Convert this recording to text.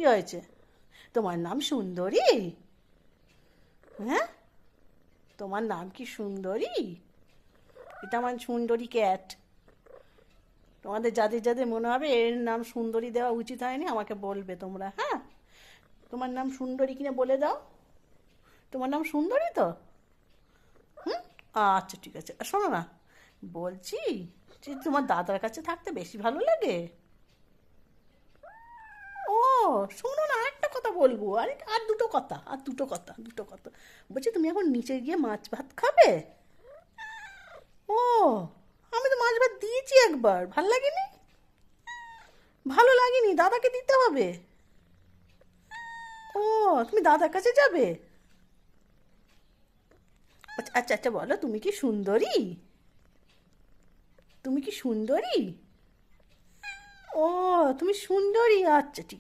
কি হয়েছে? তোমার নাম সুন্দরী? হ্যাঁ, তোমার নাম কি সুন্দরী? এটা আমার সুন্দরী ক্যাট। তোমাদের যাদের যাদের মনে হবে এর নাম সুন্দরী দেওয়া উচিত হয়নি আমাকে বলবে তোমরা, হ্যাঁ? তোমার নাম সুন্দরী কিনা বলে দাও। তোমার নাম সুন্দরী তো? হুম, আচ্ছা ঠিক আছে। আর শোনো না, বলছি যে তোমার দাদার কাছে থাকতে বেশি ভালো লাগে। ও, শোনো না, একটা কথা বলবো, আর দুটো কথা, দুটো কথা বলছি, তুমি এখন নিচে গিয়ে মাছ ভাত খাবে? ও, আমি তো মাছ ভাত দিয়েছি একবার, ভাল লাগেনি? ভালো লাগেনি, দাদাকে দিতে হবে। ও, তুমি দাদার কাছে যাবে? আচ্ছা আচ্ছা আচ্ছা, বলো তুমি কি সুন্দরী? তুমি কি সুন্দরী? ও, তুমি সুন্দরী, আচ্ছা ঠিক